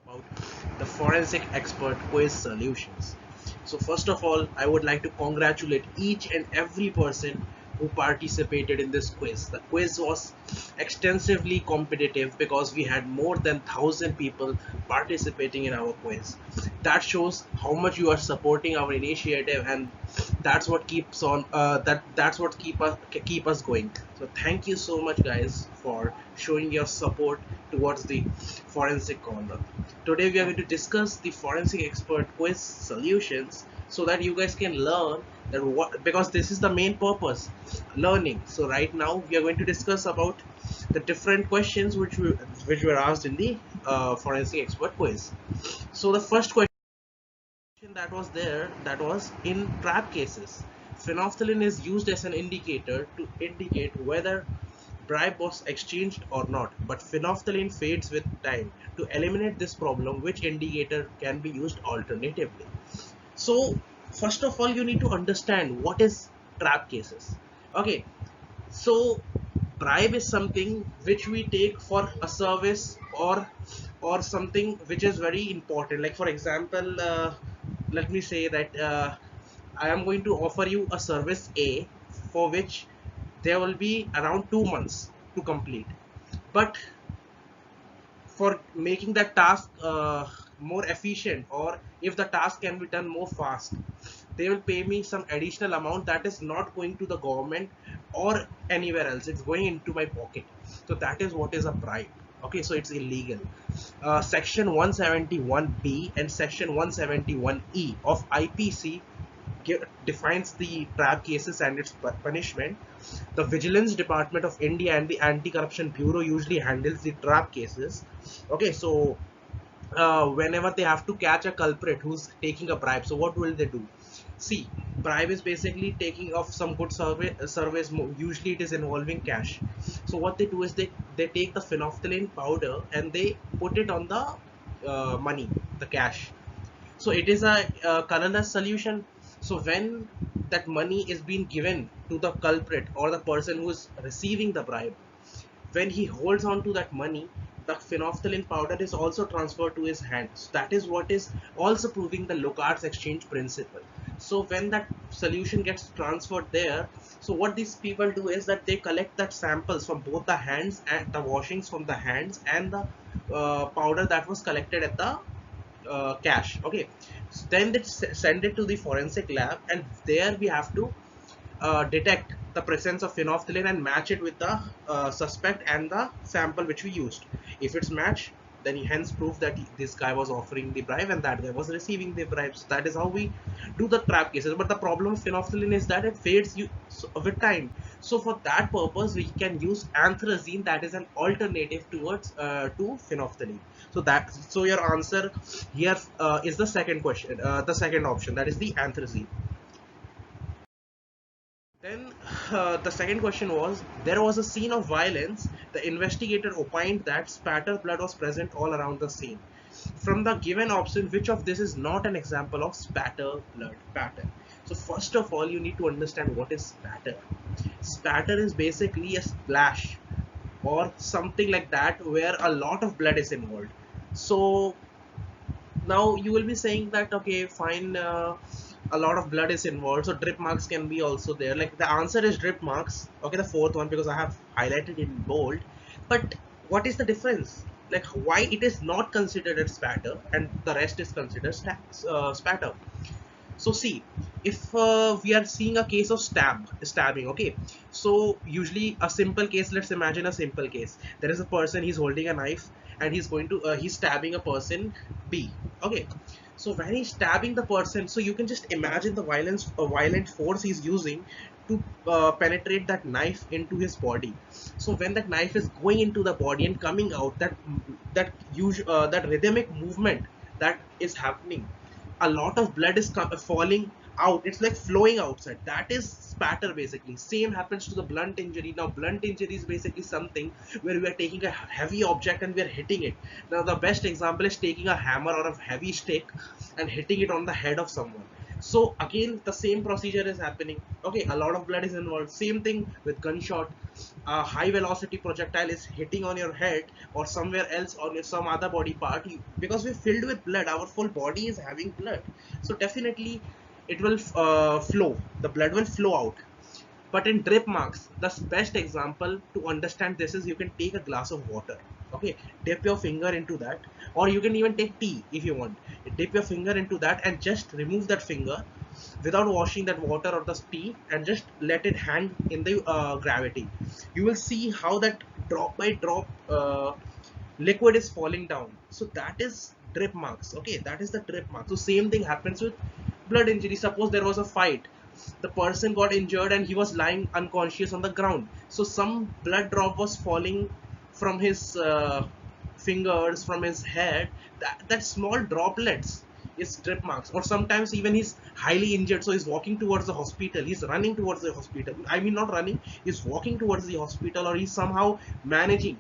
about the forensic expert quiz solutions. So first of all, I would like to congratulate each and every person who participated in this quiz. The quiz was extensively competitive because we had more than 1,000 people participating in our quiz. That shows how much you are supporting our initiative, and that's what keeps on that's what keep us going. So thank you so much, guys, for showing your support towards the forensic corner. Today we are going to discuss the forensic expert quiz solutions so that you guys can learn that what, because this is the main purpose, learning. So right now we are going to discuss about the different questions which were asked in the forensic expert quiz. So the first question that was there, that was in trap cases, phenolphthalein is used as an indicator to indicate whether bribe was exchanged or not, but phenolphthalein fades with time. To eliminate this problem, which indicator can be used alternatively? So first of all, you need to understand what is trap cases. Okay, so bribe is something which we take for a service, or something which is very important. Like for example, let me say that I am going to offer you a service A, for which there will be around 2 months to complete. But for making that task more efficient, or if the task can be done more fast, they will pay me some additional amount that is not going to the government or anywhere else, it's going into my pocket. So that is what is a bribe. Okay, so it's illegal. Section 171b and section 171e of IPC defines the trap cases and its punishment. The Vigilance Department of India and the Anti-Corruption Bureau usually handles the trap cases. Okay, so whenever they have to catch a culprit who's taking a bribe, so what will they do? See, bribe is basically taking off some good service. Usually it is involving cash. So what they do is they take the phenolphthalein powder and they put it on the money, the cash. So it is a colorless solution. So when that money is being given to the culprit or the person who is receiving the bribe, when he holds on to that money, the phenolphthalein powder is also transferred to his hands. That is what is also proving the Locard's exchange principle. So when that solution gets transferred there, so what these people do is that they collect that samples from both the hands, and the washings from the hands, and the powder that was collected at the cache. Okay, so then they send it to the forensic lab, and there we have to detect the presence of phenolphthalein and match it with the suspect and the sample which we used. If it's matched, then he hence proof that this guy was offering the bribe and that guy was receiving the bribes. That is how we do the trap cases. But the problem with phenolphthalein is that it fades with time. So for that purpose, we can use anthracene, that is an alternative towards to phenolphthalein. So your answer here is the second question, the second option, that is the anthracene. Then the second question was, there was a scene of violence. The investigator opined that spatter blood was present all around the scene. From the given option, which of this is not an example of spatter blood pattern? So first of all, you need to understand what is spatter. Spatter is basically a splash or something like that where a lot of blood is involved. So now you will be saying that, okay, fine, a lot of blood is involved, so drip marks can be also there. Like the answer is drip marks. Okay, the fourth one, because I have highlighted in bold. But what is the difference? Like why it is not considered as spatter and the rest is considered spatter? So see, if we are seeing a case of stabbing, okay, so usually a simple case, let's imagine a simple case. There is a person, he's holding a knife, and he's stabbing a person B. Okay, so when he's stabbing the person, so you can just imagine the violent force he's using to penetrate that knife into his body. So when that knife is going into the body and coming out, that rhythmic movement that is happening, a lot of blood is falling out, it's like flowing outside. That is spatter basically. Same happens to the blunt injury. Now blunt injury is basically something where we are taking a heavy object and we are hitting it. Now the best example is taking a hammer or a heavy stick and hitting it on the head of someone. So again the same procedure is happening. Okay, a lot of blood is involved. Same thing with gunshot. A high velocity projectile is hitting on your head or somewhere else on some other body part, because we're filled with blood, our full body is having blood, so definitely it will flow, the blood will flow out. But in drip marks, the best example to understand this is you can take a glass of water. Okay, dip your finger into that, or you can even take tea if you want. Dip your finger into that and just remove that finger without washing that water or the tea, and just let it hang in the gravity. You will see how that drop by drop liquid is falling down. So that is drip marks. Okay, that is the drip mark. So same thing happens with blood injury. Suppose there was a fight, the person got injured and he was lying unconscious on the ground, so some blood drop was falling from his fingers, from his head. That small droplets is drip marks. Or sometimes even he's highly injured, so he's walking towards the hospital, he's running towards the hospital, I mean not running, he's walking towards the hospital, or he's somehow managing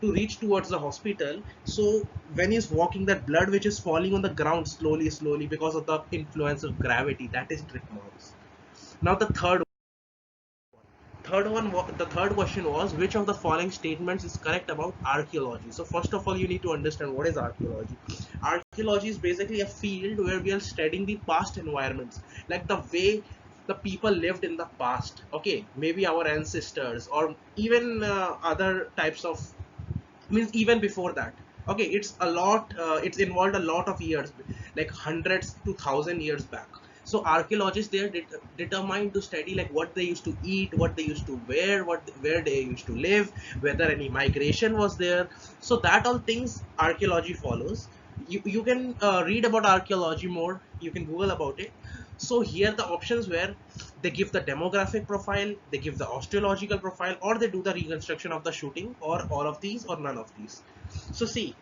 to reach towards the hospital. So when he's walking, that blood which is falling on the ground slowly because of the influence of gravity, that is drip marks. Now the third question was, which of the following statements is correct about archaeology? So first of all, you need to understand what is archaeology. Archaeology is basically a field where we are studying the past environments, like the way the people lived in the past. Okay, maybe our ancestors, or even other types of, means even before that. Okay, it's a lot, it's involved a lot of years, like hundreds to thousand years back. So archaeologists, they are determined to study like what they used to eat, what they used to wear, where they used to live, whether any migration was there. So that all things archaeology follows. You can read about archaeology more, you can google about it. So here the options where they give the demographic profile, they give the osteological profile, or they do the reconstruction of the shooting, or all of these, or none of these. So see,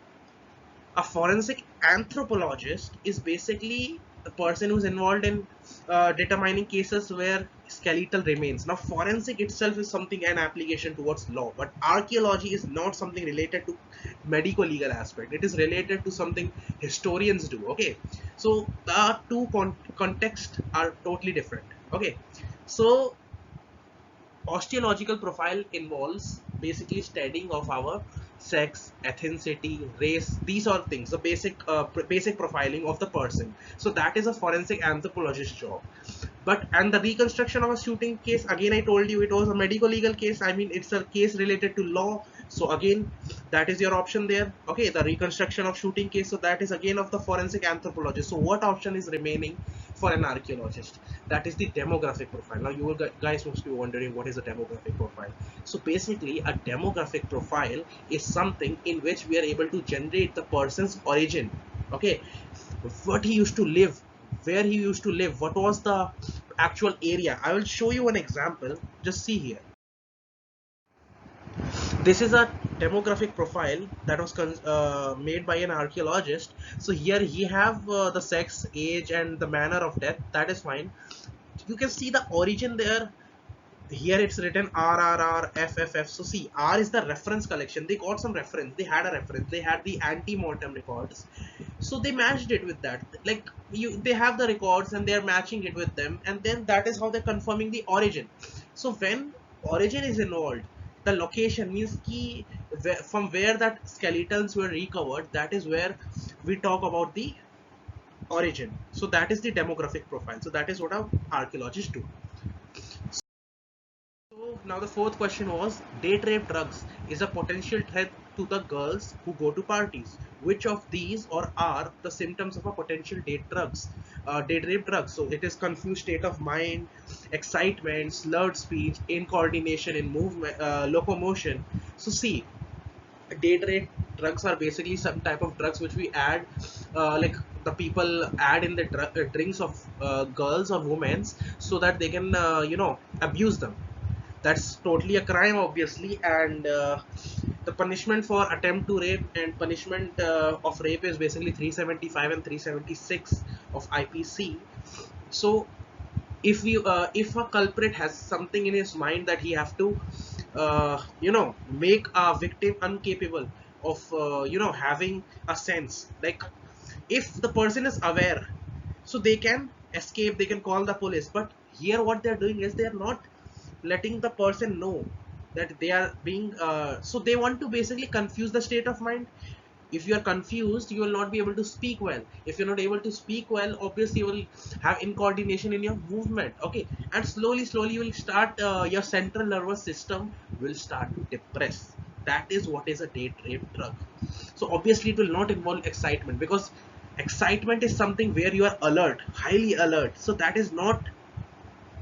a forensic anthropologist is basically the person who's involved in determining cases where skeletal remains. Now forensic itself is something, an application towards law, but archaeology is not something related to medical legal aspect, it is related to something historians do. Okay, so the two contexts are totally different. Okay, so osteological profile involves basically studying of our sex, ethnicity, race. These are things, the basic profiling of the person. So that is a forensic anthropologist job. But and the reconstruction of a shooting case, again I told you it was a medical legal case, I mean it's a case related to law. So again that is your option there. Okay, the reconstruction of shooting case, so that is again of the forensic anthropologist. So what option is remaining for an archaeologist? That is the demographic profile. Now you will guys must be wondering, what is a demographic profile? So basically a demographic profile is something in which we are able to generate the person's origin. Okay, what he used to live, where he used to live, what was the actual area. I will show you an example, just see here. This is a demographic profile that was made by an archaeologist. So here he have the sex, age, and the manner of death, that is fine. You can see the origin there. Here it's written RRR FFF. So see, R is the reference collection, they got some reference, they had a reference, they had the anti-mortem records, so they matched it with that. Like they have the records and they are matching it with them, and then that is how they're confirming the origin. So when origin is involved, the location means key, from where that skeletons were recovered, that is where we talk about the origin. So that is the demographic profile. So that is what our archaeologists do. So now the fourth question was, date rape drugs is a potential threat to the girls who go to parties. Which of these or are the symptoms of a potential date rape drugs? So it is confused state of mind, excitement, slurred speech, incoordination in movement, locomotion. So see, date rape drugs are basically some type of drugs which we add, like the people add in the drinks of girls or women, so that they can abuse them. That's totally a crime obviously. And the punishment for attempt to rape and punishment of rape is basically 375 and 376 of IPC. So if a culprit has something in his mind that he have to make a victim incapable of having a sense, like if the person is aware, so they can escape, they can call the police. But here what they're doing is they're not letting the person know that they are being so they want to basically confuse the state of mind. If you are confused, you will not be able to speak well. If you're not able to speak well, obviously you will have incoordination in your movement. Okay, and slowly you will start your central nervous system will start to depress. That is what is a date rape drug. So obviously it will not involve excitement, because excitement is something where you are alert, highly alert. So that is not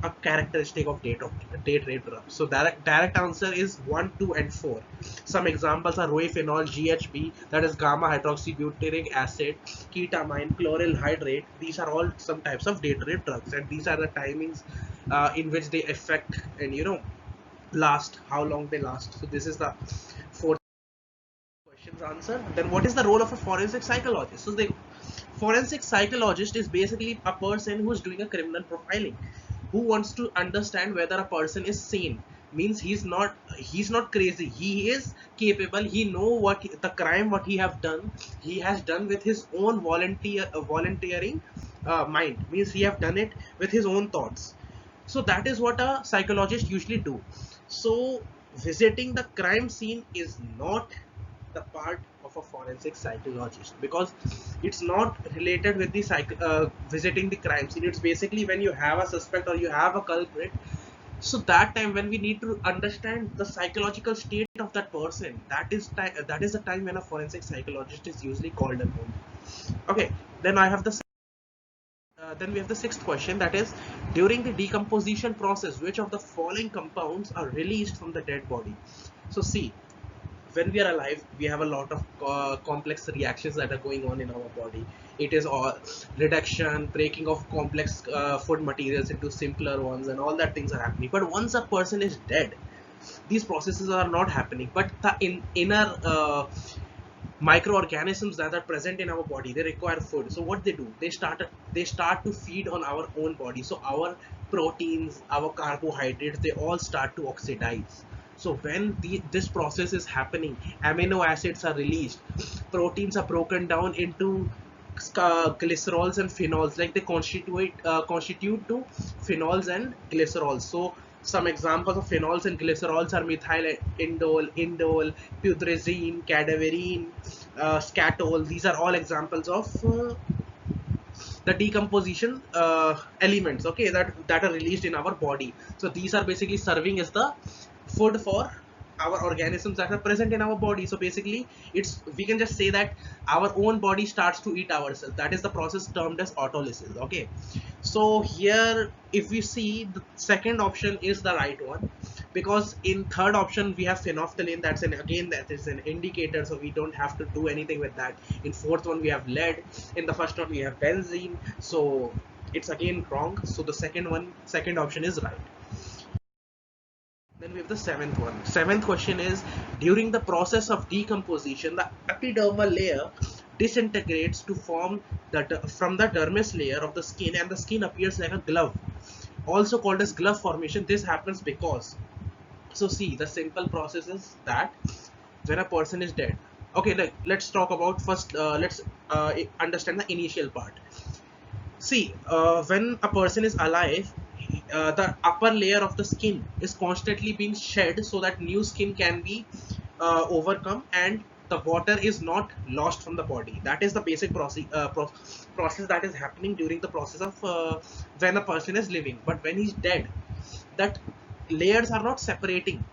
a characteristic of date rate drug. So direct answer is 1, 2, and 4. Some examples are rohyphenol, GHB, that is gamma hydroxybutyric acid, ketamine, chloryl hydrate. These are all some types of date rate drugs, and these are the timings in which they affect and last, how long they last. So this is the fourth question's answer. Then what is the role of a forensic psychologist? So the forensic psychologist is basically a person who is doing a criminal profiling, who wants to understand whether a person is sane. Means he's not crazy, he is capable, he know what the crime what he have done, he has done with his own volunteering mind. Means he have done it with his own thoughts. So that is what a psychologist usually do. So visiting the crime scene is not the part of a forensic psychologist, because it's not related with the visiting the crime scene. It's basically when you have a suspect or you have a culprit. So that time when we need to understand the psychological state of that person, that is the time when a forensic psychologist is usually called upon. Okay, then I have the then we have the sixth question, that is, during the decomposition process, which of the following compounds are released from the dead body? So see, when we are alive, we have a lot of complex reactions that are going on in our body. It is all reduction, breaking of complex food materials into simpler ones, and all that things are happening. But once a person is dead, these processes are not happening. But the inner microorganisms that are present in our body, they require food. So what they do, they start to feed on our own body. So our proteins, our carbohydrates, they all start to oxidize. So when this process is happening, amino acids are released, proteins are broken down into glycerols and phenols, like they constitute to phenols and glycerols. So some examples of phenols and glycerols are methyl indole, putrescine, cadaverine, scatol. These are all examples of the decomposition elements, okay, that are released in our body. So these are basically serving as the food for our organisms that are present in our body. So basically it's, we can just say that our own body starts to eat ourselves. That is the process termed as autolysis. Okay, so here if we see, the second option is the right one, because in third option we have phenolphthalein, that's an, again, that is an indicator, so we don't have to do anything with that. In fourth one we have lead, in the first one we have benzene, so it's again wrong. So the second option is right. Then we have the seventh one. Seventh question is, during the process of decomposition, the epidermal layer disintegrates to form from the dermis layer of the skin, and the skin appears like a glove, also called as glove formation. This happens because, so see, the simple process is that when a person is dead, okay, let's talk about first, let's understand the initial part. See, when a person is alive, the upper layer of the skin is constantly being shed so that new skin can be overcome and the water is not lost from the body. That is the basic process that is happening during the process of when a person is living. But when he's dead, that layers are not separating.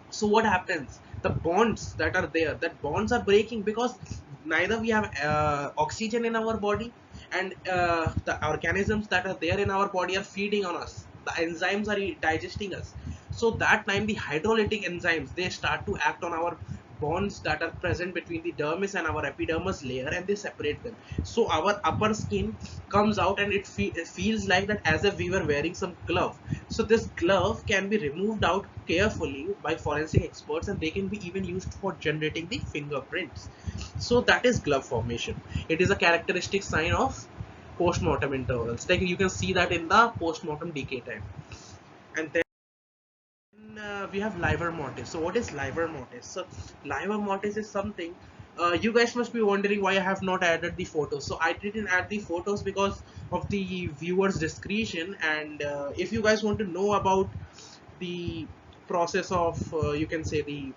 So what happens, the bonds that are there, that bonds are breaking, because neither we have oxygen in our body, and the organisms that are there in our body are feeding on us, the enzymes are digesting us. So that time the hydrolytic enzymes, they start to act on our bonds that are present between the dermis and our epidermis layer, and they separate them. So our upper skin comes out, and it feels like that as if we were wearing some glove. So this glove can be removed out carefully by forensic experts, and they can be even used for generating the fingerprints. So that is glove formation. It is a characteristic sign of post-mortem intervals. Like you can see that in the post-mortem decay time. And then we have liver mortis. So what is liver mortis? So liver mortis is something You guys must be wondering why I have not added the photos. So I didn't add the photos because of the viewers discretion, and if you guys want to know about the process of you can say the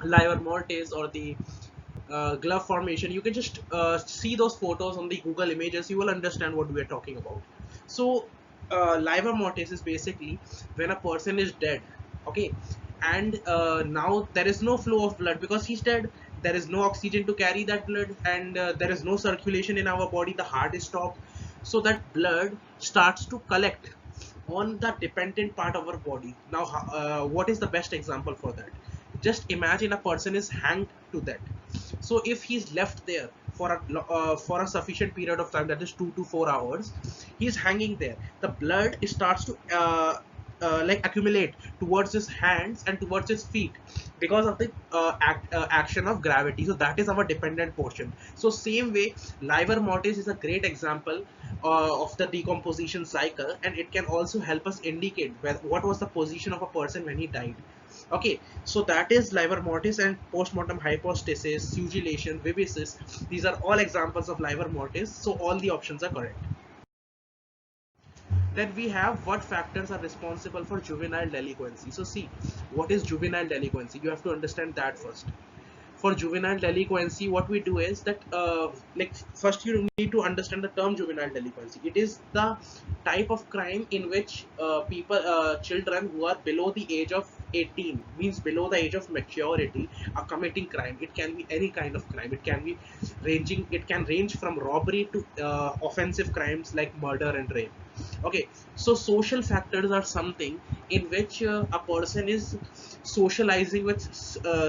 liver mortis or the glove formation, you can just see those photos on the Google images. You will understand what we are talking about. So liver mortis is basically when a person is dead, okay, and now there is no flow of blood because he's dead. There is no oxygen to carry that blood, and there is no circulation in our body. The heart is stopped, so that blood starts to collect on the dependent part of our body. Now what is the best example for that? Just imagine a person is hanged to that. So if he's left there for a sufficient period of time, that is 2 to 4 hours, he's hanging there. The blood starts to like accumulate towards his hands and towards his feet because of the action of gravity. So that is our dependent portion. So same way, liver mortis is a great example of the decomposition cycle, and it can also help us indicate what was the position of a person when he died. Okay, so that is liver mortis and postmortem hypostasis, sugillation, vivisis. These are all examples of liver mortis. So all the options are correct. Then we have what factors are responsible for juvenile delinquency. So see, what is juvenile delinquency? You have to understand that first. For juvenile delinquency, what we do is that like first you need to understand the term juvenile delinquency. It is the type of crime in which children who are below the age of 18, means below the age of maturity, are committing crime. It can be any kind of crime. It can range from robbery to offensive crimes like murder and rape. Okay, so social factors are something in which a person is socializing with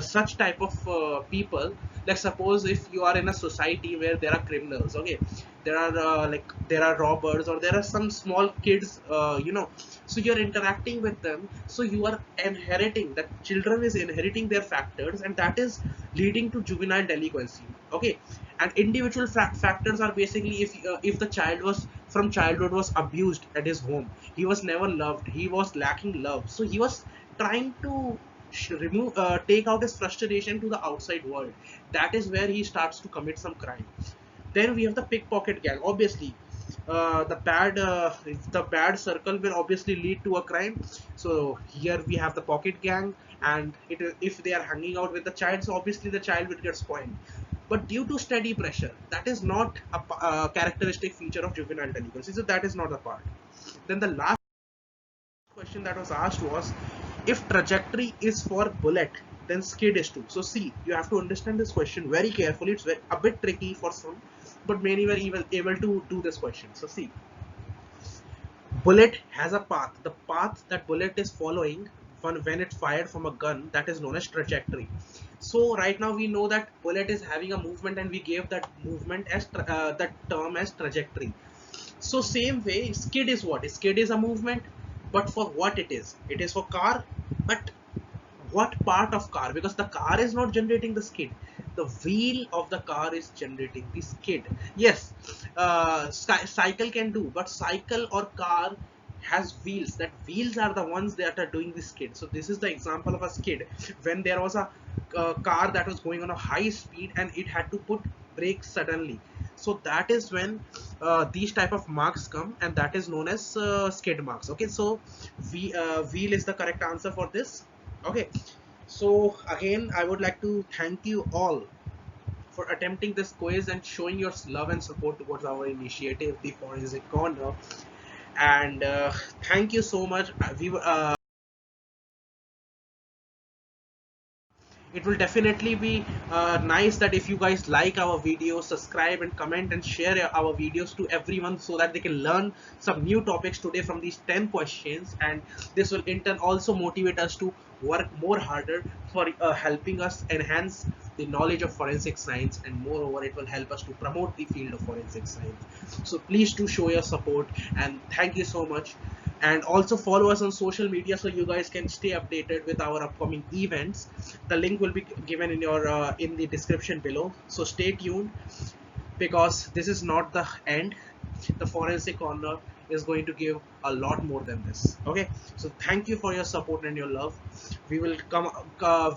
such type of people. Like suppose if you are in a society where there are criminals, okay, there are there are robbers, or there are some small kids, so you're interacting with them, so you are inheriting, that children is inheriting their factors, and that is leading to juvenile delinquency. Okay, and individual factors are basically if the child was from childhood was abused at his home, he was never loved, he was lacking love, so he was trying to take out his frustration to the outside world. That is where he starts to commit some crime. Then we have the pickpocket gang. Obviously, the bad circle will obviously lead to a crime. So here we have the pocket gang, and if they are hanging out with the child, so obviously the child will get spoiled. But due to steady pressure, that is not a characteristic feature of juvenile delinquency. So that is not the part. Then the last question that was asked was, if trajectory is for bullet, then skid is too. So see, you have to understand this question very carefully. It's a bit tricky for some, but many were even able to do this question. So see, bullet has a path. The path that bullet is following when it's fired from a gun, that is known as trajectory. So right now we know that bullet is having a movement, and we gave that movement as that term as trajectory. So same way, skid is what? Skid is a movement, but for what it is? It is for car, but what part of car? Because the car is not generating the skid, the wheel of the car is generating the skid. Yes, cycle can do, but cycle or car has wheels. That wheels are the ones that are doing the skid. So this is the example of a skid, when there was a car that was going on a high speed and it had to put brakes suddenly. So that is when these type of marks come, and that is known as skid marks. Okay, so wheel is the correct answer for this. Okay, so again I would like to thank you all for attempting this quiz and showing your love and support towards our initiative, the Forensic Corner. And thank you so much. It will definitely be nice that if you guys like our videos, subscribe and comment and share our videos to everyone, so that they can learn some new topics today from these 10 questions, and this will in turn also motivate us to work more harder for helping us enhance the knowledge of forensic science, and moreover it will help us to promote the field of forensic science. So please do show your support, and thank you so much. And also follow us on social media so you guys can stay updated with our upcoming events. The link will be given in your in the description below, so stay tuned, because this is not the end. The Forensic Corner is going to give a lot more than this. Okay, so thank you for your support and your love. We will come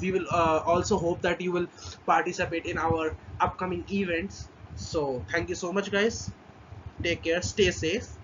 we will also hope that you will participate in our upcoming events. So thank you so much, guys. Take care, stay safe.